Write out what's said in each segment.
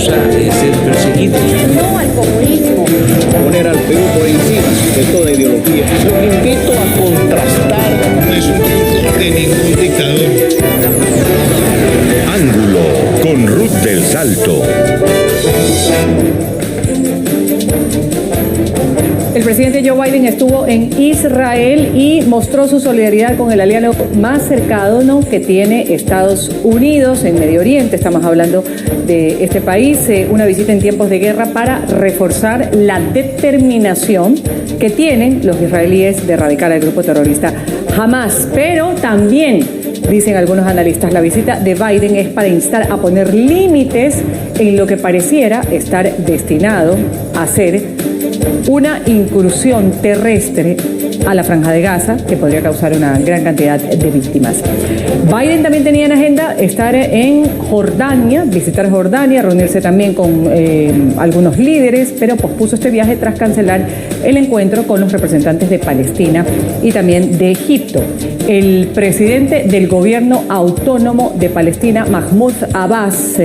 causa ser perseguidos. No al comunismo. Poner al Perú por encima de toda ideología. Los invito a contrastar. No es un triunfo de ningún dictador. Ángulo con Ruth del Salto. El presidente Joe Biden estuvo en Israel y mostró su solidaridad con el aliado más cercano que tiene Estados Unidos en Medio Oriente. Estamos hablando de este país, una visita en tiempos de guerra para reforzar la determinación que tienen los israelíes de erradicar al grupo terrorista Hamas. Pero también, dicen algunos analistas, la visita de Biden es para instar a poner límites en lo que pareciera estar destinado a ser una incursión terrestre a la Franja de Gaza, que podría causar una gran cantidad de víctimas. Biden también tenía en agenda estar en Jordania, visitar Jordania, reunirse también con algunos líderes, pero pospuso este viaje tras cancelar el encuentro con los representantes de Palestina y también de Egipto. El presidente del gobierno autónomo de Palestina, Mahmoud Abbas,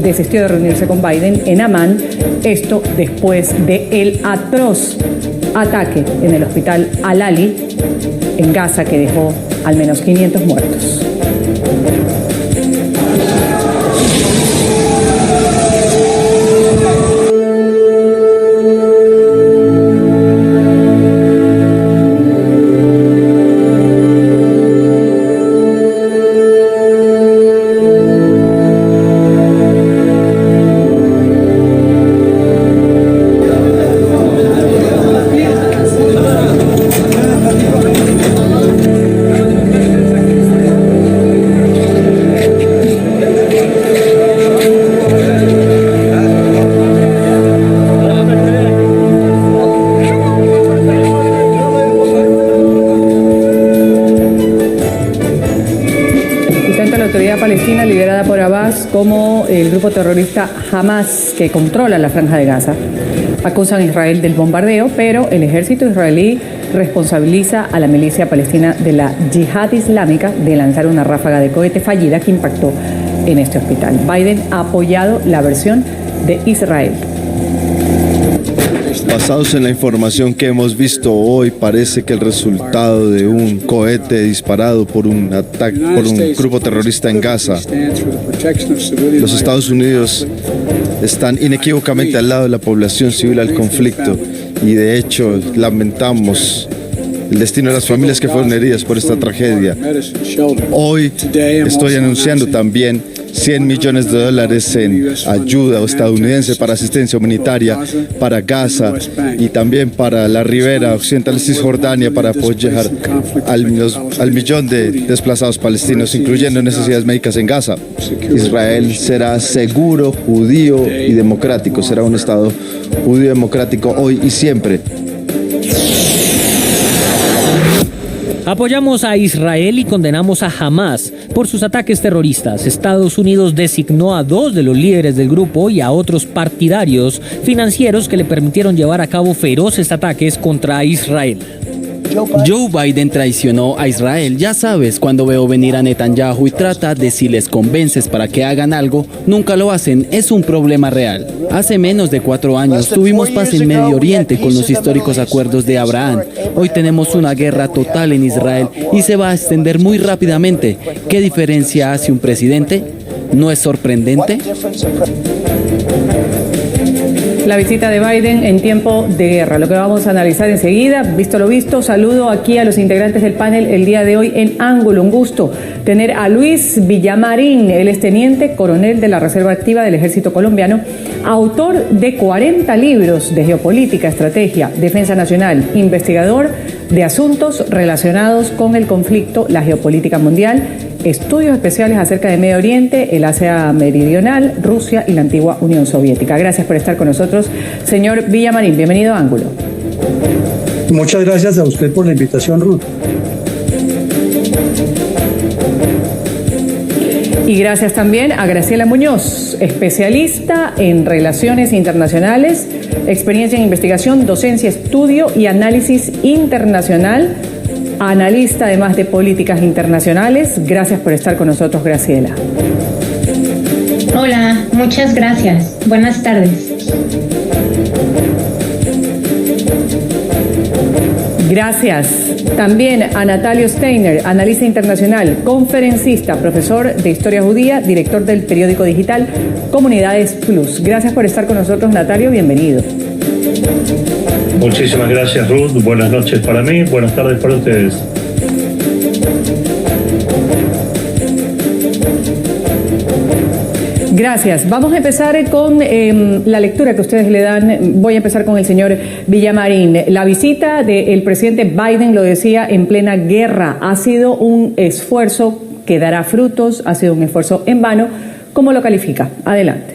desistió de reunirse con Biden en Amán, esto después del atroz ataque en el hospital Al-Ali en Gaza que dejó al menos 500 muertos. Palestina liderada por Abbas como el grupo terrorista Hamas, que controla la Franja de Gaza, acusan a Israel del bombardeo, pero el ejército israelí responsabiliza a la milicia palestina de la Yihad Islámica de lanzar una ráfaga de cohete fallida que impactó en este hospital. Biden ha apoyado la versión de Israel. Basados en la información que hemos visto hoy, parece que el resultado de un cohete disparado por un ataque por un grupo terrorista en Gaza. Los Estados Unidos están inequívocamente al lado de la población civil al conflicto y de hecho lamentamos el destino de las familias que fueron heridas por esta tragedia. Hoy estoy anunciando también $100 millones en ayuda estadounidense para asistencia humanitaria para Gaza y también para la ribera occidental de Cisjordania para apoyar al millón de desplazados palestinos, incluyendo necesidades médicas en Gaza. Israel será seguro, judío y democrático. Será un Estado judío democrático hoy y siempre. Apoyamos a Israel y condenamos a Hamas por sus ataques terroristas. Estados Unidos designó a 2 de los líderes del grupo y a otros partidarios financieros que le permitieron llevar a cabo feroces ataques contra Israel. Joe Biden traicionó a Israel. Ya sabes, cuando veo venir a Netanyahu y trata de si les convences para que hagan algo, nunca lo hacen. Es un problema real. Hace menos de 4 años tuvimos paz en Medio Oriente con los históricos acuerdos de Abraham. Hoy tenemos una guerra total en Israel y se va a extender muy rápidamente. ¿Qué diferencia hace un presidente? ¿No es sorprendente? La visita de Biden en tiempo de guerra, lo que vamos a analizar enseguida. Visto lo visto, saludo aquí a los integrantes del panel el día de hoy en Ángulo. Un gusto tener a Luis Villamarín, él es teniente coronel de la Reserva Activa del Ejército Colombiano, autor de 40 libros de geopolítica, estrategia, defensa nacional, investigador de asuntos relacionados con el conflicto, la geopolítica mundial, estudios especiales acerca de Medio Oriente, el Asia Meridional, Rusia y la antigua Unión Soviética. Gracias por estar con nosotros, señor Villamarín. Bienvenido a Ángulo. Muchas gracias a usted por la invitación, Ruth. Y gracias también a Graciela Muñoz, especialista en relaciones internacionales, experiencia en investigación, docencia, estudio y análisis internacional, analista además de políticas internacionales. Gracias por estar con nosotros, Graciela. Hola, muchas gracias. Buenas tardes. Gracias. También a Natalio Steiner, analista internacional, conferencista, profesor de Historia Judía, director del periódico digital Comunidades Plus. Gracias por estar con nosotros, Natalio. Bienvenido. Muchísimas gracias, Ruth. Buenas noches para mí, buenas tardes para ustedes. Gracias. Vamos a empezar con la lectura que ustedes le dan. Voy a empezar con el señor Villamarín. La visita del presidente Biden, lo decía, en plena guerra, ha sido un esfuerzo que dará frutos, ha sido un esfuerzo en vano. ¿Cómo lo califica? Adelante.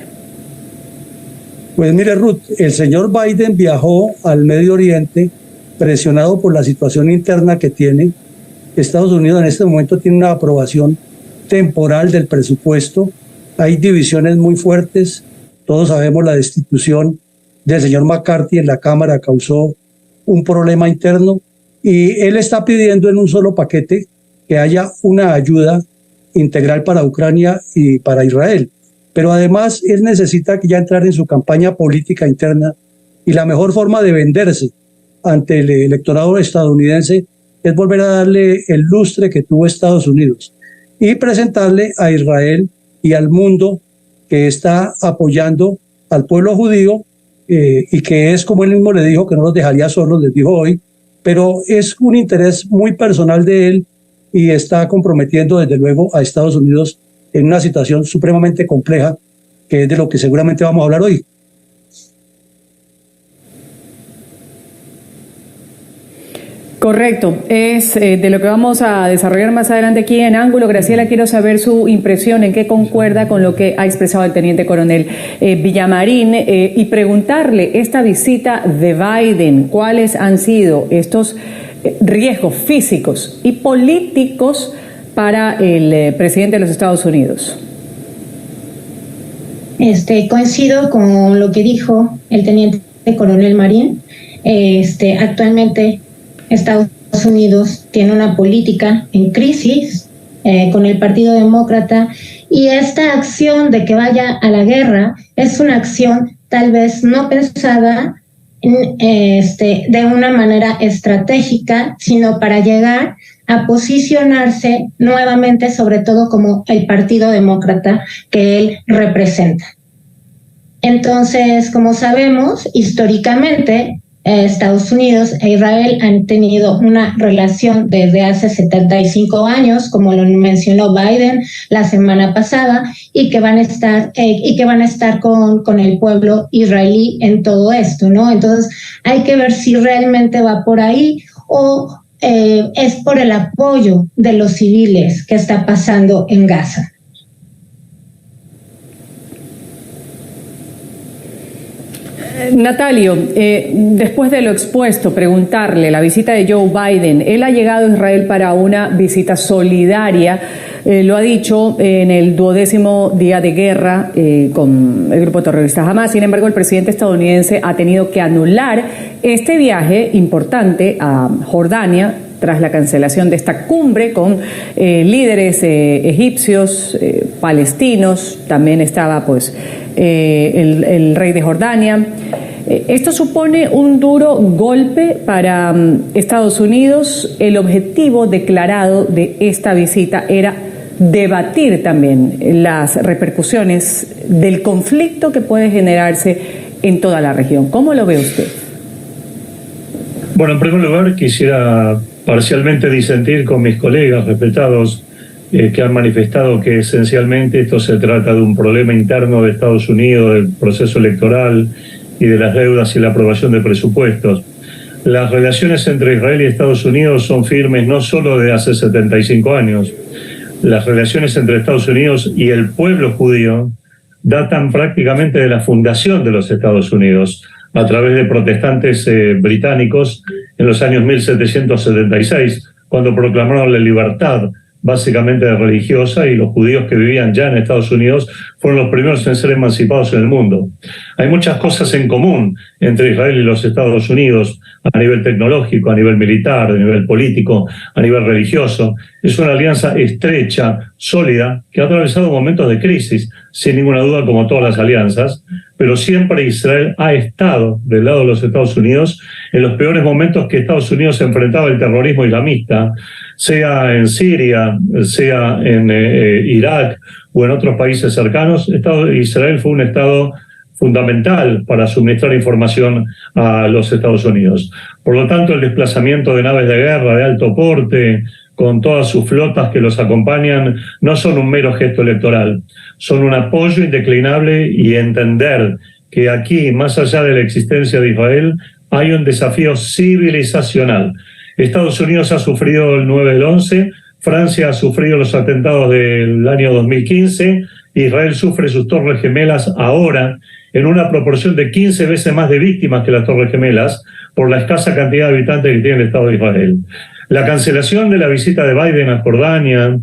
Pues mire, Ruth, el señor Biden viajó al Medio Oriente presionado por la situación interna que tiene. Estados Unidos en este momento tiene una aprobación temporal del presupuesto. Hay divisiones muy fuertes. Todos sabemos la destitución del señor McCarthy en la Cámara causó un problema interno y él está pidiendo en un solo paquete que haya una ayuda integral para Ucrania y para Israel. Pero además él necesita ya entrar en su campaña política interna y la mejor forma de venderse ante el electorado estadounidense es volver a darle el lustre que tuvo Estados Unidos y presentarle a Israel y al mundo que está apoyando al pueblo judío y que es, como él mismo le dijo, que no los dejaría solos, les dijo hoy, pero es un interés muy personal de él y está comprometiendo desde luego a Estados Unidos en una situación supremamente compleja, que es de lo que seguramente vamos a hablar hoy. Correcto, es de lo que vamos a desarrollar más adelante aquí en Ángulo. Graciela, quiero saber su impresión, en qué concuerda con lo que ha expresado el teniente coronel Villamarín y preguntarle esta visita de Biden, ¿cuáles han sido estos riesgos físicos y políticos para el presidente de los Estados Unidos? Coincido con lo que dijo el teniente coronel Marín. Actualmente Estados Unidos tiene una política en crisis con el Partido Demócrata y esta acción de que vaya a la guerra es una acción tal vez no pensada de una manera estratégica, sino para llegar a posicionarse nuevamente, sobre todo como el Partido Demócrata que él representa. Entonces, como sabemos, históricamente Estados Unidos e Israel han tenido una relación desde hace 75 años, como lo mencionó Biden la semana pasada, y que van a estar con el pueblo israelí en todo esto, ¿no? Entonces hay que ver si realmente va por ahí o es por el apoyo de los civiles que está pasando en Gaza. Natalio, después de lo expuesto, preguntarle, la visita de Joe Biden, él ha llegado a Israel para una visita solidaria, lo ha dicho en el 12º día de guerra con el grupo terrorista Hamas. Sin embargo, el presidente estadounidense ha tenido que anular este viaje importante a Jordania tras la cancelación de esta cumbre con líderes egipcios, palestinos, también estaba pues el rey de Jordania. Esto supone un duro golpe para Estados Unidos. El objetivo declarado de esta visita era debatir también las repercusiones del conflicto que puede generarse en toda la región. ¿Cómo lo ve usted? Bueno, en primer lugar quisiera parcialmente disentir con mis colegas respetados que han manifestado que esencialmente esto se trata de un problema interno de Estados Unidos, del proceso electoral y de las deudas y la aprobación de presupuestos. Las relaciones entre Israel y Estados Unidos son firmes no solo de hace 75 años. Las relaciones entre Estados Unidos y el pueblo judío datan prácticamente de la fundación de los Estados Unidos a través de protestantes británicos en los años 1776, cuando proclamaron la libertad básicamente religiosa, y los judíos que vivían ya en Estados Unidos fueron los primeros en ser emancipados en el mundo. Hay muchas cosas en común entre Israel y los Estados Unidos a nivel tecnológico, a nivel militar, a nivel político, a nivel religioso. Es una alianza estrecha, sólida, que ha atravesado momentos de crisis, sin ninguna duda, como todas las alianzas, pero siempre Israel ha estado del lado de los Estados Unidos en los peores momentos que Estados Unidos enfrentaba el terrorismo islamista, sea en Siria, sea en Irak o en otros países cercanos. Israel fue un estado fundamental para suministrar información a los Estados Unidos. Por lo tanto, el desplazamiento de naves de guerra de alto porte, con todas sus flotas que los acompañan, no son un mero gesto electoral, son un apoyo indeclinable, y entender que aquí, más allá de la existencia de Israel, hay un desafío civilizacional. Estados Unidos ha sufrido el 9 del 11, Francia ha sufrido los atentados del año 2015, Israel sufre sus Torres Gemelas ahora, en una proporción de 15 veces más de víctimas que las Torres Gemelas, por la escasa cantidad de habitantes que tiene el Estado de Israel. La cancelación de la visita de Biden a Jordania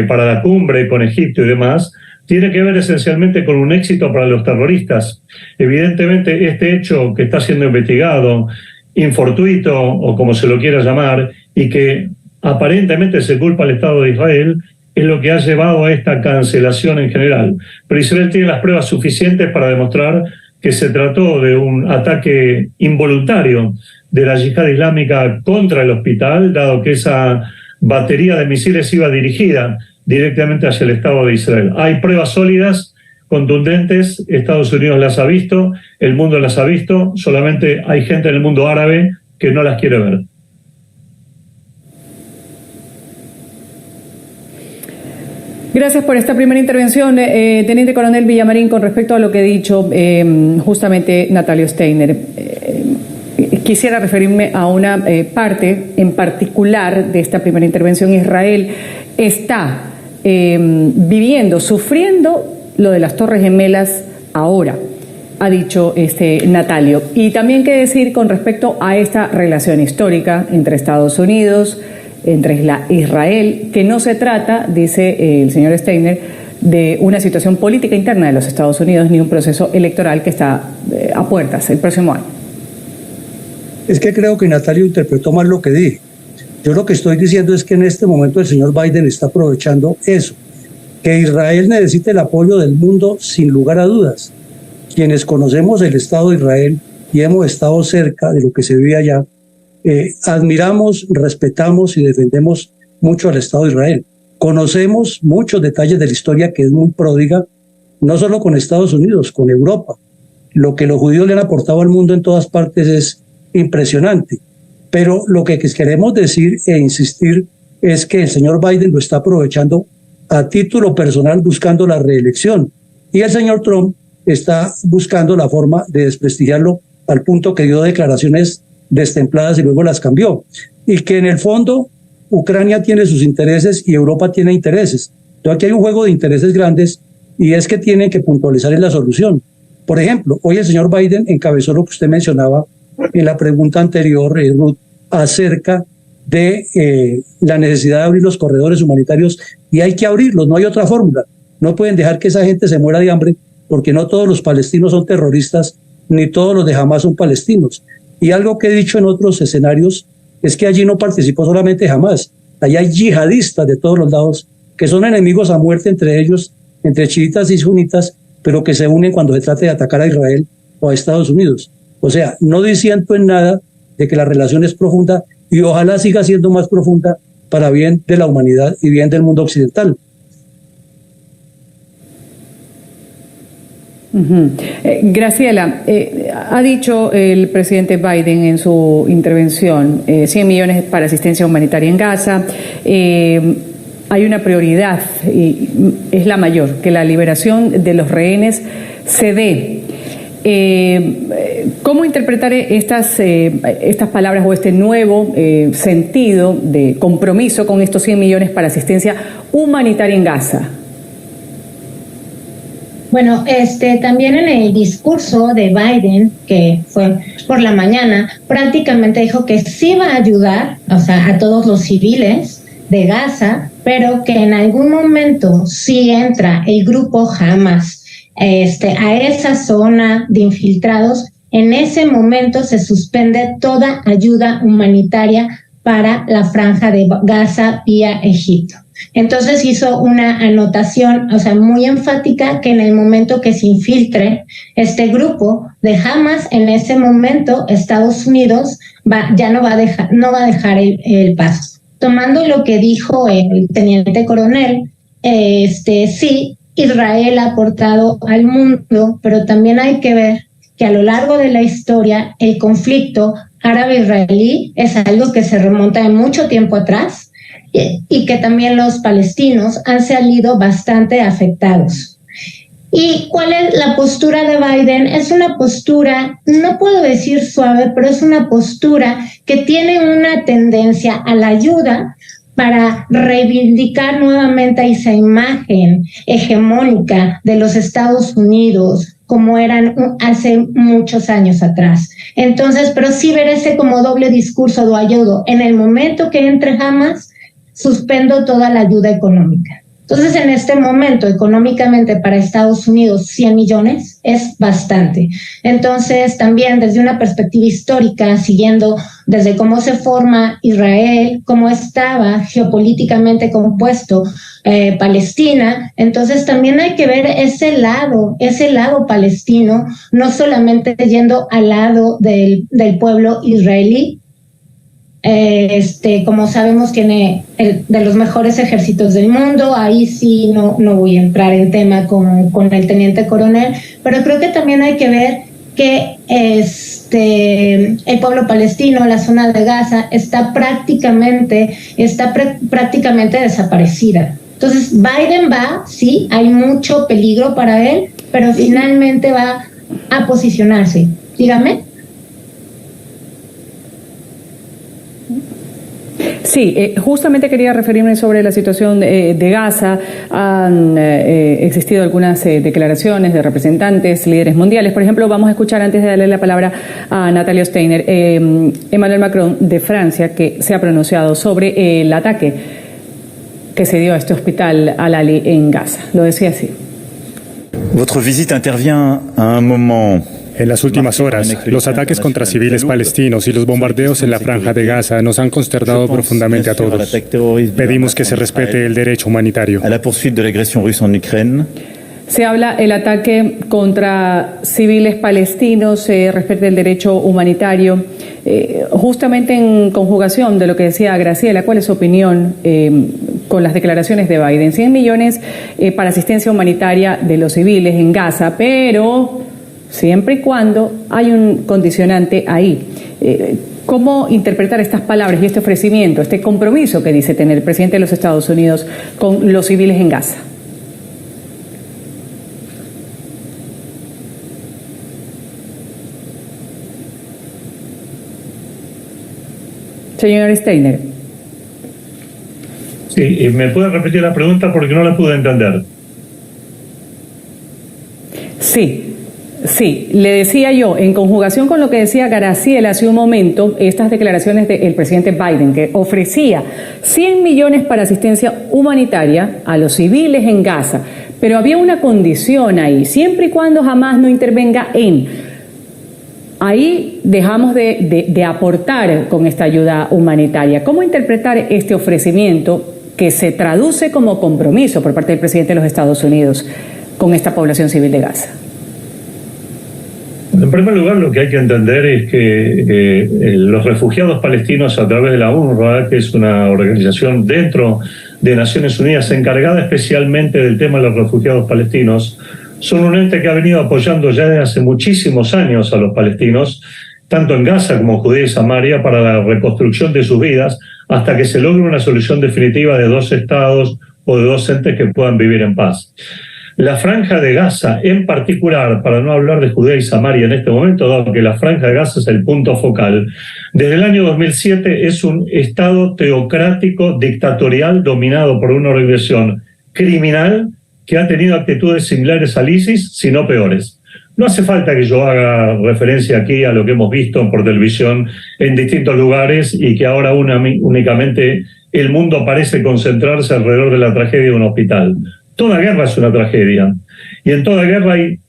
para la cumbre con Egipto y demás tiene que ver esencialmente con un éxito para los terroristas. Evidentemente, este hecho que está siendo investigado, infortuito o como se lo quiera llamar, y que aparentemente se culpa al Estado de Israel, es lo que ha llevado a esta cancelación en general. Pero Israel tiene las pruebas suficientes para demostrar que se trató de un ataque involuntario de la yihad islámica contra el hospital, dado que esa batería de misiles iba dirigida directamente hacia el Estado de Israel. Hay pruebas sólidas, contundentes, Estados Unidos las ha visto, el mundo las ha visto, solamente hay gente en el mundo árabe que no las quiere ver. Gracias por esta primera intervención, Teniente Coronel Villamarín, con respecto a lo que ha dicho justamente Natalio Steiner. Quisiera referirme a una parte en particular de esta primera intervención. Israel está viviendo, sufriendo lo de las Torres Gemelas ahora, ha dicho Natalio. Y también qué decir con respecto a esta relación histórica entre Estados Unidos, entre Israel, que no se trata, dice el señor Steiner, de una situación política interna de los Estados Unidos ni un proceso electoral que está a puertas el próximo año. Es que creo que Natalio interpretó mal lo que dije. Yo lo que estoy diciendo es que en este momento el señor Biden está aprovechando eso, que Israel necesita el apoyo del mundo sin lugar a dudas. Quienes conocemos el Estado de Israel y hemos estado cerca de lo que se vive allá, admiramos, respetamos y defendemos mucho al Estado de Israel. Conocemos muchos detalles de la historia, que es muy pródiga, no solo con Estados Unidos, con Europa. Lo que los judíos le han aportado al mundo en todas partes es impresionante. Pero lo que queremos decir e insistir es que el señor Biden lo está aprovechando a título personal, buscando la reelección. Y el señor Trump está buscando la forma de desprestigiarlo, al punto que dio declaraciones destempladas y luego las cambió. Y que en el fondo Ucrania tiene sus intereses y Europa tiene intereses. Entonces aquí hay un juego de intereses grandes, y es que tienen que puntualizar en la solución. Por ejemplo, hoy el señor Biden encabezó lo que usted mencionaba en la pregunta anterior, Ruth, acerca de la necesidad de abrir los corredores humanitarios, y hay que abrirlos, no hay otra fórmula. No pueden dejar que esa gente se muera de hambre, porque no todos los palestinos son terroristas, ni todos los de Hamás son palestinos. Y algo que he dicho en otros escenarios es que allí no participó solamente Hamás, allá hay yihadistas de todos los lados que son enemigos a muerte entre ellos, entre chiitas y sunitas, pero que se unen cuando se trata de atacar a Israel o a Estados Unidos. O sea, no disiento en nada de que la relación es profunda, y ojalá siga siendo más profunda para bien de la humanidad y bien del mundo occidental. Graciela, ha dicho el presidente Biden en su intervención 100 millones para asistencia humanitaria en Gaza. Hay una prioridad, y es la mayor, que la liberación de los rehenes se dé. ¿Cómo interpretar estas palabras o este nuevo sentido de compromiso con estos 100 millones para asistencia humanitaria en Gaza? Bueno, también en el discurso de Biden, que fue por la mañana, prácticamente dijo que sí va a ayudar, o sea, a todos los civiles de Gaza, pero que en algún momento si entra el grupo Hamas a esa zona de infiltrados, en ese momento se suspende toda ayuda humanitaria para la Franja de Gaza vía Egipto. Entonces hizo una anotación, muy enfática, que en el momento que se infiltre este grupo de Hamas, en ese momento Estados Unidos no va a dejar el paso. Tomando lo que dijo el teniente coronel, sí, Israel ha aportado al mundo, pero también hay que ver que a lo largo de la historia el conflicto árabe-israelí es algo que se remonta de mucho tiempo atrás y que también los palestinos han salido bastante afectados. ¿Y cuál es la postura de Biden? Es una postura, no puedo decir suave, pero es una postura que tiene una tendencia a la ayuda para reivindicar nuevamente esa imagen hegemónica de los Estados Unidos como eran hace muchos años atrás. Entonces, pero sí ver ese como doble discurso de ayuda. En el momento que entre Hamas, suspendo toda la ayuda económica. Entonces, en este momento, económicamente para Estados Unidos, 100 millones es bastante. Entonces, también desde una perspectiva histórica, siguiendo desde cómo se forma Israel, cómo estaba geopolíticamente compuesto Palestina, entonces también hay que ver ese lado palestino, no solamente yendo al lado del pueblo israelí. Como sabemos, tiene de los mejores ejércitos del mundo. Ahí sí no voy a entrar en tema con el teniente coronel, pero creo que también hay que ver que el pueblo palestino, la zona de Gaza, está prácticamente desaparecida. Entonces Biden sí, hay mucho peligro para él, pero finalmente va a posicionarse. Dígame. Sí, justamente quería referirme sobre la situación de Gaza. Han existido algunas declaraciones de representantes, líderes mundiales. Por ejemplo, vamos a escuchar, antes de darle la palabra a Natalia Steiner, Emmanuel Macron de Francia, que se ha pronunciado sobre el ataque que se dio a este hospital Al-Ali en Gaza. Lo decía así. Votre visite intervient à un moment. En las últimas horas, los ataques contra civiles palestinos y los bombardeos en la Franja de Gaza nos han consternado profundamente a todos. Pedimos que se respete el derecho humanitario. A la poursuite de la agresión rusa en Ucrania. Se habla el ataque contra civiles palestinos, se respeta el derecho humanitario. Justamente en conjugación de lo que decía Graciela, ¿cuál es su opinión con las declaraciones de Biden? 100 millones para asistencia humanitaria de los civiles en Gaza, pero siempre y cuando hay un condicionante ahí. ¿Cómo interpretar estas palabras y este ofrecimiento, este compromiso que dice tener el presidente de los Estados Unidos con los civiles en Gaza? Señor Steiner. Sí, ¿me puede repetir la pregunta porque no la pude entender? Sí, le decía yo, en conjugación con lo que decía Graciela hace un momento, estas declaraciones del presidente Biden, que ofrecía 100 millones para asistencia humanitaria a los civiles en Gaza, pero había una condición ahí, siempre y cuando Hamas no intervenga ahí dejamos de aportar con esta ayuda humanitaria. ¿Cómo interpretar este ofrecimiento que se traduce como compromiso por parte del presidente de los Estados Unidos con esta población civil de Gaza? En primer lugar, lo que hay que entender es que los refugiados palestinos, a través de la UNRWA, que es una organización dentro de Naciones Unidas encargada especialmente del tema de los refugiados palestinos, son un ente que ha venido apoyando ya desde hace muchísimos años a los palestinos, tanto en Gaza como en Judea y Samaria, para la reconstrucción de sus vidas, hasta que se logre una solución definitiva de 2 estados o de 2 entes que puedan vivir en paz. La Franja de Gaza, en particular, para no hablar de Judea y Samaria en este momento, dado que la Franja de Gaza es el punto focal, desde el año 2007 es un estado teocrático, dictatorial, dominado por una organización criminal que ha tenido actitudes similares al ISIS, si no peores. No hace falta que yo haga referencia aquí a lo que hemos visto por televisión en distintos lugares y que ahora únicamente el mundo parece concentrarse alrededor de la tragedia de un hospital. Toda guerra es una tragedia. Y en toda guerra hay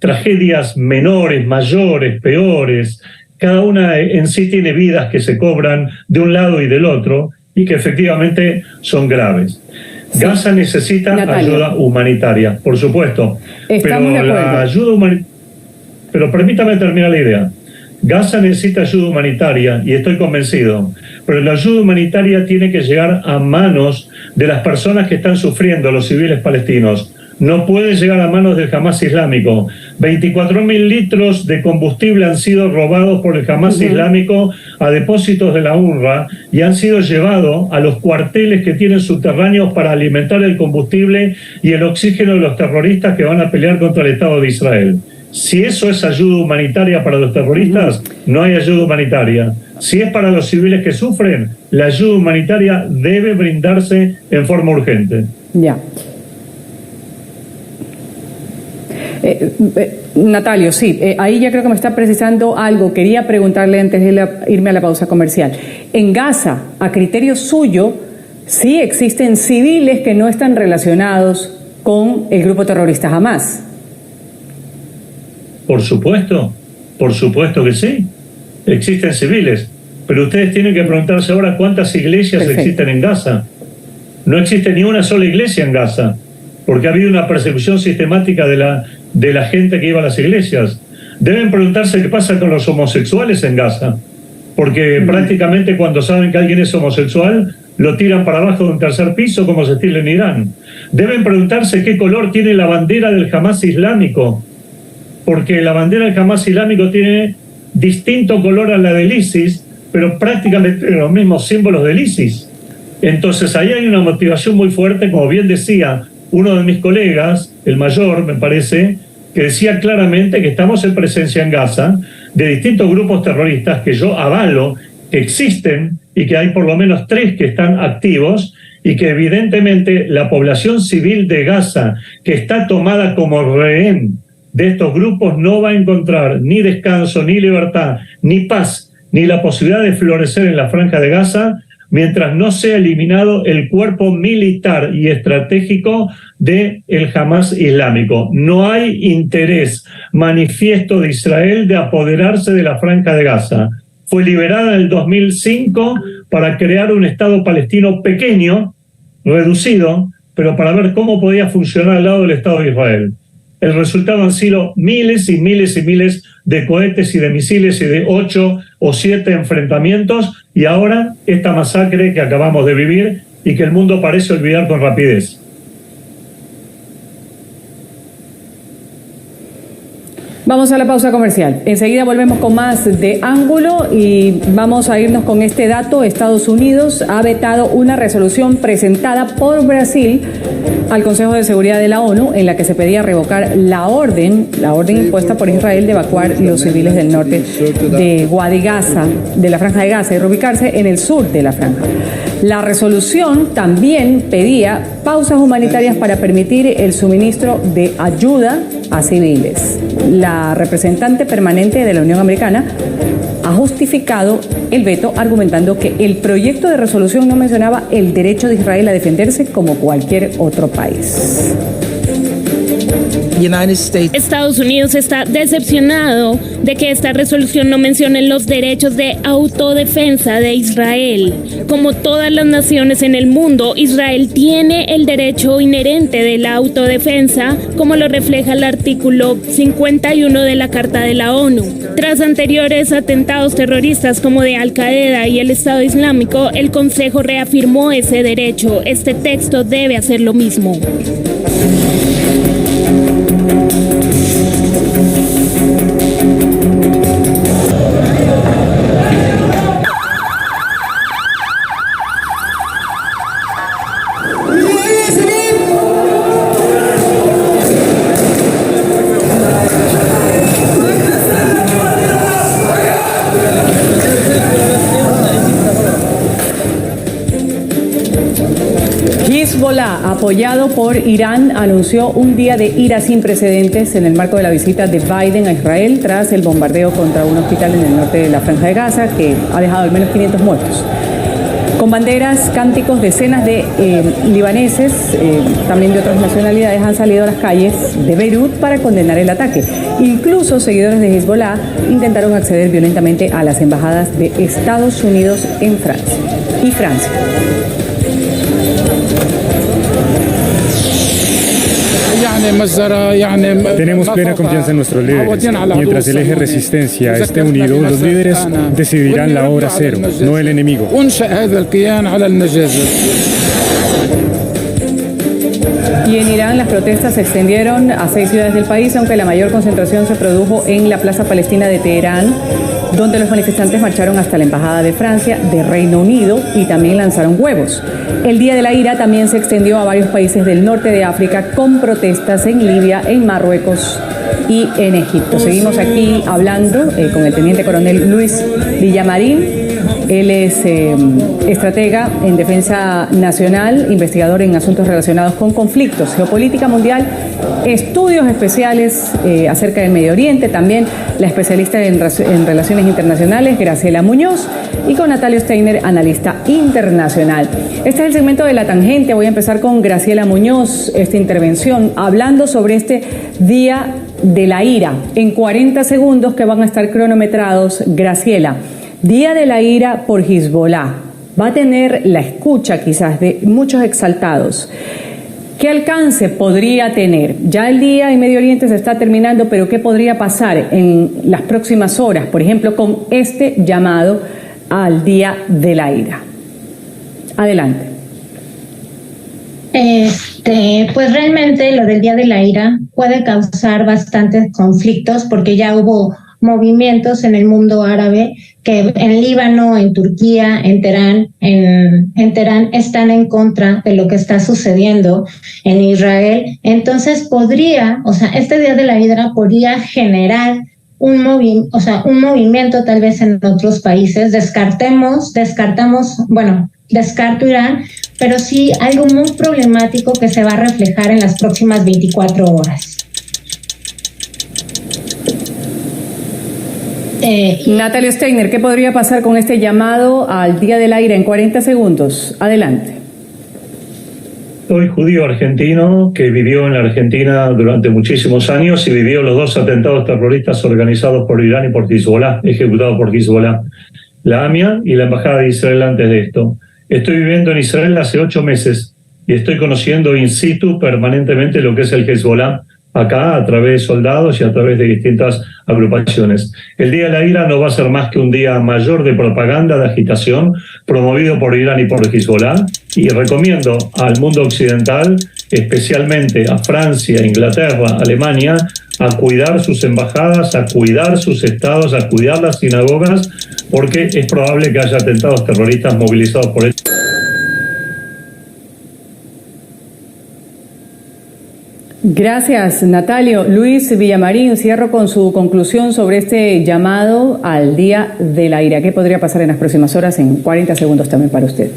tragedias menores, mayores, peores. Cada una en sí tiene vidas que se cobran de un lado y del otro y que efectivamente son graves. Sí. Gaza necesita ayuda humanitaria, por supuesto. Estamos pero la ayuda humanitaria. Pero permítame terminar la idea. Gaza necesita ayuda humanitaria y estoy convencido, pero la ayuda humanitaria tiene que llegar a manos de las personas que están sufriendo, los civiles palestinos. No puede llegar a manos del Hamas islámico. 24.000 litros de combustible han sido robados por el Hamas islámico a depósitos de la UNRWA y han sido llevados a los cuarteles que tienen subterráneos para alimentar el combustible y el oxígeno de los terroristas que van a pelear contra el Estado de Israel. Si eso es ayuda humanitaria para los terroristas, no hay ayuda humanitaria. Si es para los civiles que sufren, la ayuda humanitaria debe brindarse en forma urgente. Ya. Natalio, sí, ahí ya creo que me está precisando algo. Quería preguntarle antes de irme a la pausa comercial. En Gaza, a criterio suyo, sí existen civiles que no están relacionados con el grupo terrorista Hamas. Por supuesto que sí. Existen civiles. Pero ustedes tienen que preguntarse ahora cuántas iglesias existen en Gaza. No existe ni una sola iglesia en Gaza, porque ha habido una persecución sistemática de la gente que iba a las iglesias. Deben preguntarse qué pasa con los homosexuales en Gaza, porque prácticamente cuando saben que alguien es homosexual, lo tiran para abajo de un tercer piso como se estila en Irán. Deben preguntarse qué color tiene la bandera del Hamas islámico, porque la bandera del Hamas islámico tiene distinto color a la del ISIS, pero prácticamente los mismos símbolos del ISIS. Entonces ahí hay una motivación muy fuerte, como bien decía uno de mis colegas, el mayor me parece, que decía claramente que estamos en presencia en Gaza de distintos grupos terroristas que yo avalo que existen y que hay por lo menos 3 que están activos y que evidentemente la población civil de Gaza, que está tomada como rehén de estos grupos, no va a encontrar ni descanso, ni libertad, ni paz, ni la posibilidad de florecer en la franja de Gaza mientras no sea eliminado el cuerpo militar y estratégico del Hamas islámico. No hay interés manifiesto de Israel de apoderarse de la franja de Gaza. Fue liberada en el 2005 para crear un Estado palestino pequeño, reducido, pero para ver cómo podía funcionar al lado del Estado de Israel. El resultado han sido miles y miles y miles de cohetes y de misiles y de 8 o 7 enfrentamientos, y ahora esta masacre que acabamos de vivir y que el mundo parece olvidar con rapidez. Vamos a la pausa comercial. Enseguida volvemos con más de Ángulo y vamos a irnos con este dato. Estados Unidos ha vetado una resolución presentada por Brasil al Consejo de Seguridad de la ONU en la que se pedía revocar la orden impuesta por Israel de evacuar los civiles del norte de Wadi Gaza, de la Franja de Gaza, y reubicarse en el sur de la franja. La resolución también pedía pausas humanitarias para permitir el suministro de ayuda a civiles. La representante permanente de la Unión Americana ha justificado el veto argumentando que el proyecto de resolución no mencionaba el derecho de Israel a defenderse como cualquier otro país. Estados Unidos está decepcionado de que esta resolución no mencione los derechos de autodefensa de Israel. Como todas las naciones en el mundo, Israel tiene el derecho inherente de la autodefensa, como lo refleja el artículo 51 de la Carta de la ONU. Tras anteriores atentados terroristas como de Al-Qaeda y el Estado Islámico, el Consejo reafirmó ese derecho. Este texto debe hacer lo mismo. Hezbollah, apoyado por Irán, anunció un día de ira sin precedentes en el marco de la visita de Biden a Israel tras el bombardeo contra un hospital en el norte de la Franja de Gaza que ha dejado al menos 500 muertos. Con banderas, cánticos, decenas de libaneses, también de otras nacionalidades, han salido a las calles de Beirut para condenar el ataque. Incluso seguidores de Hezbollah intentaron acceder violentamente a las embajadas de Estados Unidos en Francia y Francia. Tenemos plena confianza en nuestros líderes. Mientras el eje resistencia esté unido, los líderes decidirán la hora cero, no el enemigo. Y en Irán las protestas se extendieron a 6 ciudades del país, aunque la mayor concentración se produjo en la Plaza Palestina de Teherán, donde los manifestantes marcharon hasta la Embajada de Francia, de Reino Unido, y también lanzaron huevos. El Día de la Ira también se extendió a varios países del norte de África, con protestas en Libia, en Marruecos y en Egipto. Seguimos aquí hablando con el teniente coronel Luis Villamarín. Él es estratega en defensa nacional, investigador en asuntos relacionados con conflictos, geopolítica mundial, estudios especiales acerca del Medio Oriente, también la especialista en relaciones internacionales, Graciela Muñoz, y con Natalio Steiner, analista internacional. Este es el segmento de La Tangente. Voy a empezar con Graciela Muñoz, esta intervención, hablando sobre este Día de la Ira. En 40 segundos que van a estar cronometrados, Graciela. Día de la Ira por Hezbollah. Va a tener la escucha quizás de muchos exaltados. ¿Qué alcance podría tener? Ya el día en Medio Oriente se está terminando, pero ¿qué podría pasar en las próximas horas? Por ejemplo, con este llamado al Día de la Ira. Adelante. Pues realmente lo del Día de la Ira puede causar bastantes conflictos, porque ya hubo movimientos en el mundo árabe que en Líbano, en Turquía, en Teherán están en contra de lo que está sucediendo en Israel. Entonces este Día de la Ira podría generar un movimiento tal vez en otros países. Descarto Irán, pero sí algo muy problemático que se va a reflejar en las próximas 24 horas. Natalio Steiner, ¿qué podría pasar con este llamado al Día del Aire en 40 segundos? Adelante. Soy judío argentino que vivió en la Argentina durante muchísimos años y vivió los 2 atentados terroristas organizados por Irán y por Hezbollah, ejecutados por Hezbollah, la AMIA y la Embajada de Israel antes de esto. Estoy viviendo en Israel hace 8 meses y estoy conociendo in situ permanentemente lo que es el Hezbollah acá, a través de soldados y a través de distintas agrupaciones. El Día de la Ira no va a ser más que un día mayor de propaganda, de agitación, promovido por Irán y por Hezbollah, y recomiendo al mundo occidental, especialmente a Francia, Inglaterra, Alemania, a cuidar sus embajadas, a cuidar sus estados, a cuidar las sinagogas, porque es probable que haya atentados terroristas movilizados por esto. Gracias, Natalio. Luis Villamarín, cierro con su conclusión sobre este llamado al Día de la Ira. ¿Qué podría pasar en las próximas horas? En 40 segundos también para usted.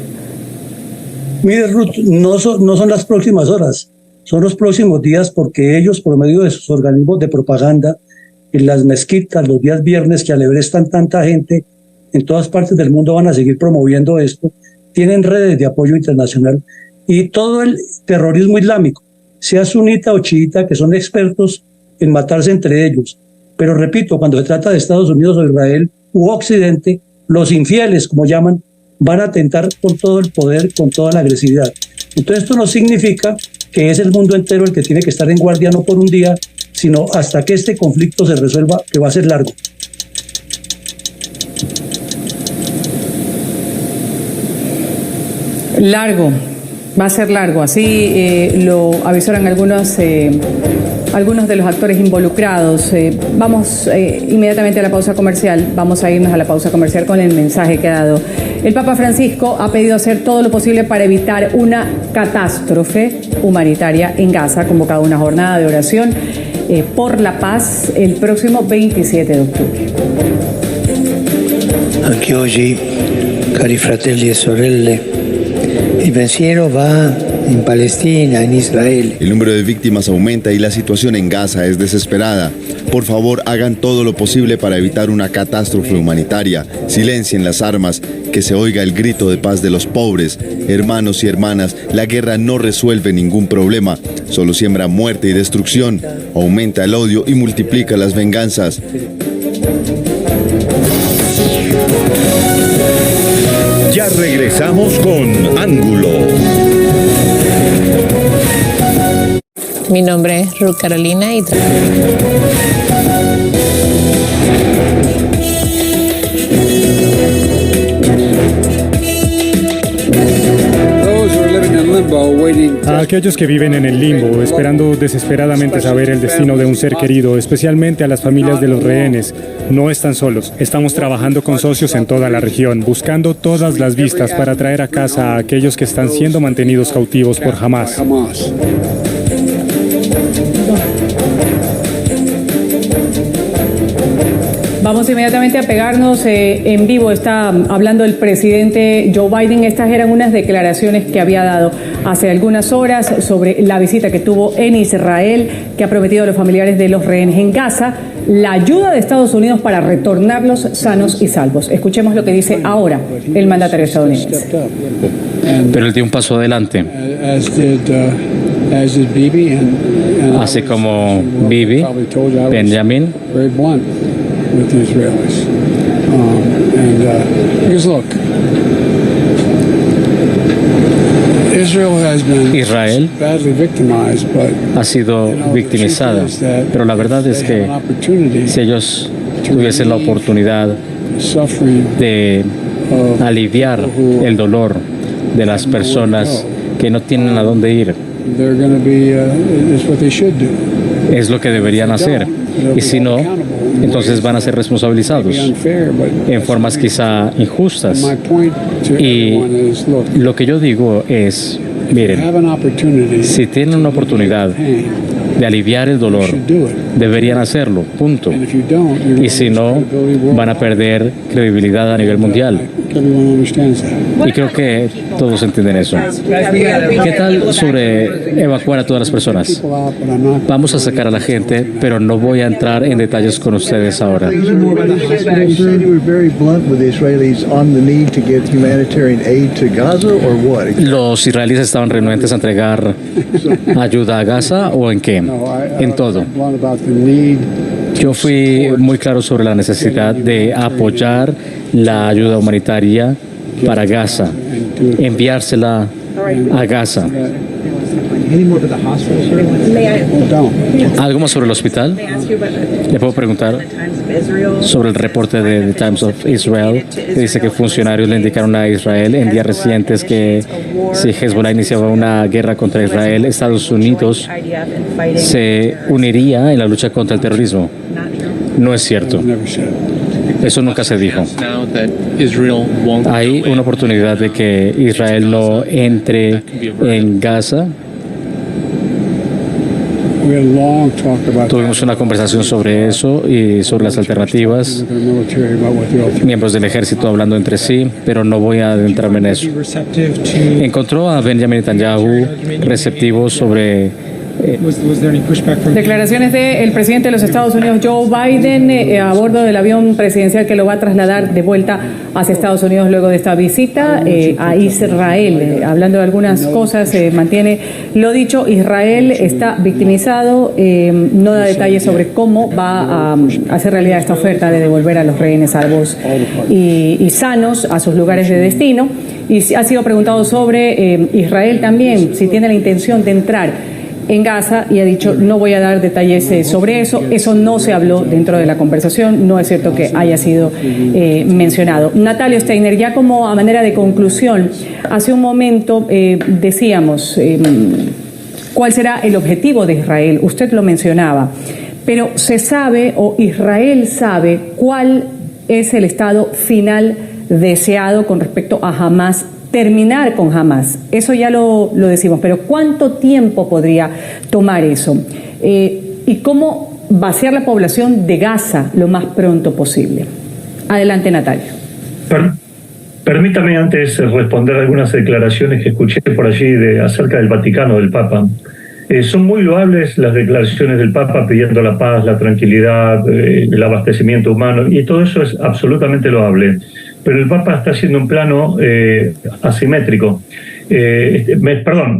Mire, Ruth, no son las próximas horas, son los próximos días, porque ellos, por medio de sus organismos de propaganda, en las mezquitas, los días viernes que alebrestan tanta gente, en todas partes del mundo van a seguir promoviendo esto. Tienen redes de apoyo internacional y todo el terrorismo islámico, sea sunita o chiita, que son expertos en matarse entre ellos. Pero repito, cuando se trata de Estados Unidos o Israel u Occidente, los infieles, como llaman, van a atentar con todo el poder, con toda la agresividad. Entonces esto no significa que es el mundo entero el que tiene que estar en guardia, no por un día, sino hasta que este conflicto se resuelva, que va a ser largo. Largo. Va a ser largo, así lo avisaron algunos de los actores involucrados. Vamos inmediatamente a la pausa comercial. Vamos a irnos a la pausa comercial con el mensaje que ha dado. El Papa Francisco ha pedido hacer todo lo posible para evitar una catástrofe humanitaria en Gaza. Ha convocado una jornada de oración por la paz el próximo 27 de octubre. Anche oggi, cari fratelli e sorelle, el pensiero va en Palestina, en Israel. El número de víctimas aumenta y la situación en Gaza es desesperada. Por favor, hagan todo lo posible para evitar una catástrofe humanitaria. Silencien las armas que se oiga el grito de paz de los pobres. Hermanos y hermanas, la guerra no resuelve ningún problema, solo siembra muerte y destrucción, aumenta el odio y multiplica las venganzas. Ya regresamos con Ángulo. Mi nombre es Ruth Carolina y a aquellos que viven en el limbo, esperando desesperadamente saber el destino de un ser querido, especialmente a las familias de los rehenes, no están solos. Estamos trabajando con socios en toda la región, buscando todas las vistas para traer a casa a aquellos que están siendo mantenidos cautivos por Hamás. Vamos inmediatamente a pegarnos en vivo. Está hablando el presidente Joe Biden. Estas eran unas declaraciones que había dado hace algunas horas sobre la visita que tuvo en Israel, que ha prometido a los familiares de los rehenes en Gaza la ayuda de Estados Unidos para retornarlos sanos y salvos. Escuchemos lo que dice ahora el mandatario estadounidense. Pero él dio un paso adelante, así como Bibi, Benjamin. With the Israelis. Because look, Israel ha sido victimizada, pero la verdad es que si ellos tuviesen la oportunidad de aliviar el dolor de las personas que no tienen a dónde ir, es lo que deberían hacer. Y si no, entonces van a ser responsabilizados en formas quizá injustas. Y lo que yo digo es, miren, si tienen una oportunidad de aliviar el dolor, deberían hacerlo, punto. Y si no, van a perder credibilidad a nivel mundial. Y creo que todos entienden eso. ¿Qué tal sobre evacuar a todas las personas? Vamos a sacar a la gente, pero no voy a entrar en detalles con ustedes ahora. ¿Los israelíes estaban renuentes a entregar ayuda a Gaza o en qué? En todo. Yo fui muy claro sobre la necesidad de apoyar la ayuda humanitaria para Gaza, enviársela a Gaza. ¿Algo más sobre el hospital? ¿Le puedo preguntar sobre el reporte de The Times of Israel, que dice que funcionarios le indicaron a Israel en días recientes que si Hezbollah iniciaba una guerra contra Israel, Estados Unidos se uniría en la lucha contra el terrorismo? No es cierto. Eso nunca se dijo. Hay una oportunidad de que Israel no entre en Gaza. Tuvimos una conversación sobre eso y sobre las alternativas, miembros del ejército hablando entre sí, pero no voy a adentrarme en eso. Encontró a Benjamin Netanyahu receptivo sobre declaraciones del presidente de los Estados Unidos, Joe Biden, a bordo del avión presidencial que lo va a trasladar de vuelta hacia Estados Unidos luego de esta visita a Israel. Hablando de algunas cosas, mantiene lo dicho. Israel está victimizado, no da detalles sobre cómo va a hacer realidad esta oferta de devolver a los rehenes salvos y sanos a sus lugares de destino. Y ha sido preguntado sobre Israel también, si tiene la intención de entrar en Gaza, y ha dicho no voy a dar detalles sobre eso. Eso no se habló dentro de la conversación, no es cierto que haya sido mencionado. Natalio Steiner, ya como a manera de conclusión, hace un momento decíamos cuál será el objetivo de Israel, usted lo mencionaba, pero se sabe o Israel sabe cuál es el estado final deseado con respecto a Hamás, terminar con Hamás. Eso ya lo decimos, pero ¿cuánto tiempo podría tomar eso? ¿Y cómo vaciar la población de Gaza lo más pronto posible? Adelante, Natalio. Permítame antes responder algunas declaraciones que escuché por allí acerca del Vaticano, del Papa. Son muy loables las declaraciones del Papa pidiendo la paz, la tranquilidad, el abastecimiento humano, y todo eso es absolutamente loable. pero el Papa está haciendo un plano asimétrico.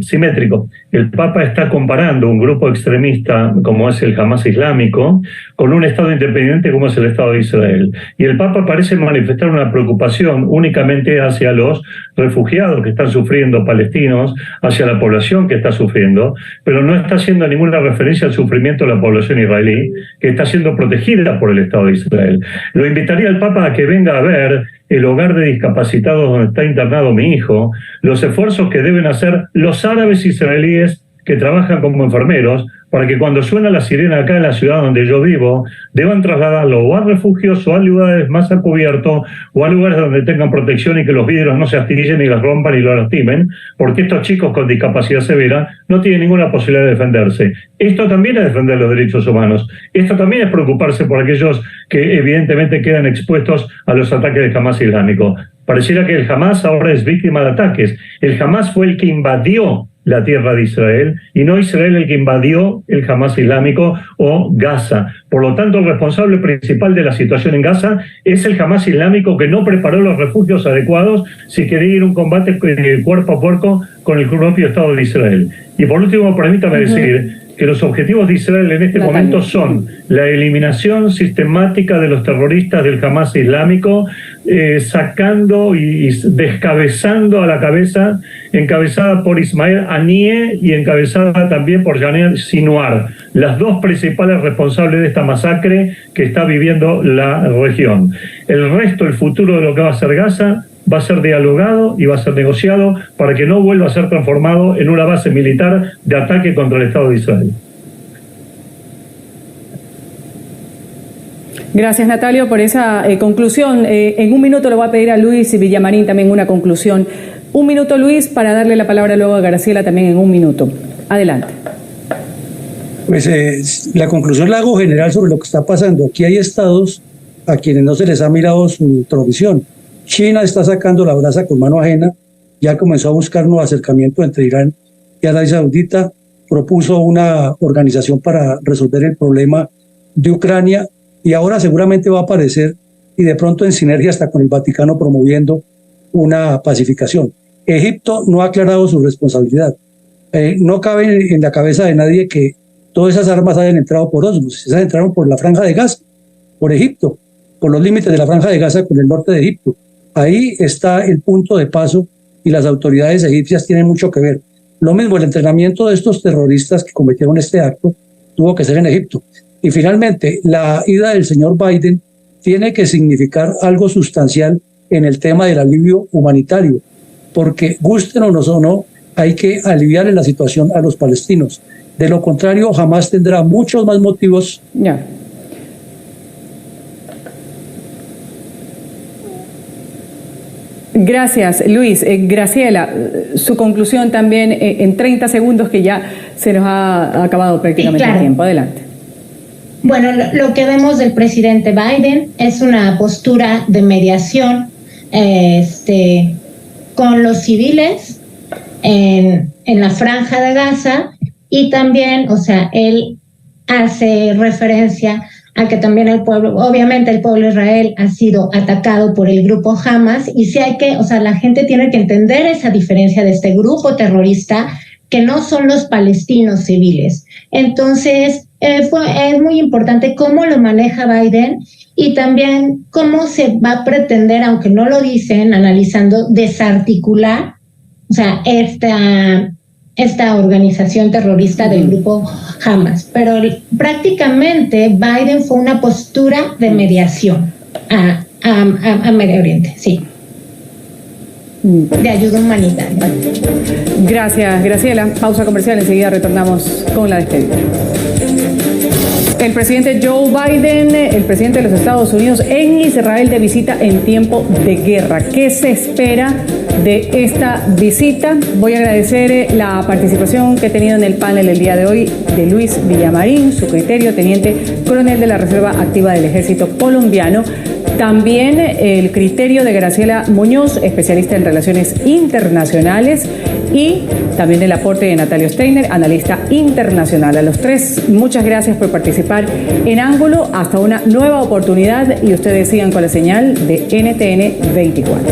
Simétrico. El Papa está comparando un grupo extremista como es el Hamas islámico con un Estado independiente como es el Estado de Israel. Y el Papa parece manifestar una preocupación únicamente hacia los refugiados que están sufriendo palestinos, hacia la población que está sufriendo, pero no está haciendo ninguna referencia al sufrimiento de la población israelí, que está siendo protegida por el Estado de Israel. Lo invitaría al Papa a que venga a ver el hogar de discapacitados donde está internado mi hijo, los esfuerzos que deben hacer los árabes israelíes que trabajan como enfermeros para que cuando suena la sirena acá en la ciudad donde yo vivo, deban trasladarlo o a refugios o a lugares más a cubierto o a lugares donde tengan protección y que los vidrios no se astillen ni los rompan ni lo lastimen, porque estos chicos con discapacidad severa no tienen ninguna posibilidad de defenderse. Esto también es defender los derechos humanos. Esto también es preocuparse por aquellos que evidentemente quedan expuestos a los ataques del Hamas islámico. Pareciera que el Hamas ahora es víctima de ataques. El Hamas fue el que invadió la tierra de Israel y no Israel el que invadió el Hamas islámico o Gaza. Por lo tanto, el responsable principal de la situación en Gaza es el Hamas islámico que no preparó los refugios adecuados si quería ir a un combate cuerpo a cuerpo con el propio Estado de Israel. Y por último, permítame decir que los objetivos de Israel en este momento son la eliminación sistemática de los terroristas del Hamas islámico, sacando y descabezando a la cabeza, encabezada por Ismail Haniyeh y encabezada también por Yanez Sinwar, las dos principales responsables de esta masacre que está viviendo la región. El resto, el futuro de lo que va a ser Gaza, va a ser dialogado y va a ser negociado para que no vuelva a ser transformado en una base militar de ataque contra el Estado de Israel. Gracias, Natalio, por esa conclusión. En un minuto le voy a pedir a Luis Villamarín también una conclusión. Un minuto, Luis, para darle la palabra luego a Graciela también en un minuto. Adelante. Pues la conclusión la hago general sobre lo que está pasando. Aquí hay estados a quienes no se les ha mirado su provisión. China está sacando la brasa con mano ajena, ya comenzó a buscar un acercamiento entre Irán y Arabia Saudita, propuso una organización para resolver el problema de Ucrania y ahora seguramente va a aparecer y de pronto en sinergia hasta con el Vaticano promoviendo una pacificación. Egipto no ha aclarado su responsabilidad. No cabe en la cabeza de nadie que todas esas armas hayan entrado por osmosis. Esas entraron por la Franja de Gaza, por Egipto, por los límites de la Franja de Gaza con el norte de Egipto. Ahí está el punto de paso y las autoridades egipcias tienen mucho que ver. Lo mismo, el entrenamiento de estos terroristas que cometieron este acto tuvo que ser en Egipto. Y finalmente, la ida del señor Biden tiene que significar algo sustancial en el tema del alivio humanitario, porque gústenos o no, hay que aliviar la situación a los palestinos. De lo contrario, jamás tendrá muchos más motivos. Gracias, Luis. Graciela, su conclusión también en 30 segundos, que ya se nos ha acabado prácticamente el tiempo. Adelante. Bueno, lo que vemos del presidente Biden es una postura de mediación con los civiles en la Franja de Gaza y también, o sea, él hace referencia a que también el pueblo, obviamente el pueblo de Israel ha sido atacado por el grupo Hamas y sí hay que, o sea, la gente tiene que entender esa diferencia de este grupo terrorista que no son los palestinos civiles. Entonces, es muy importante cómo lo maneja Biden y también cómo se va a pretender, aunque no lo dicen, analizando, desarticular, o sea, esta organización terrorista del grupo Hamas. Pero prácticamente Biden fue una postura de mediación a Medio Oriente, sí. De ayuda humanitaria. Gracias, Graciela. Pausa comercial, enseguida retornamos con la despedida. El presidente Joe Biden, el presidente de los Estados Unidos, en Israel de visita en tiempo de guerra. ¿Qué se espera de esta visita? Voy a agradecer la participación que he tenido en el panel el día de hoy de Luis Villamarín, su criterio, teniente coronel de la Reserva Activa del Ejército Colombiano. También el criterio de Graciela Muñoz, especialista en relaciones internacionales, y también el aporte de Natalio Steiner, analista internacional. A los tres, muchas gracias por participar en Ángulo. Hasta una nueva oportunidad y ustedes sigan con la señal de NTN 24.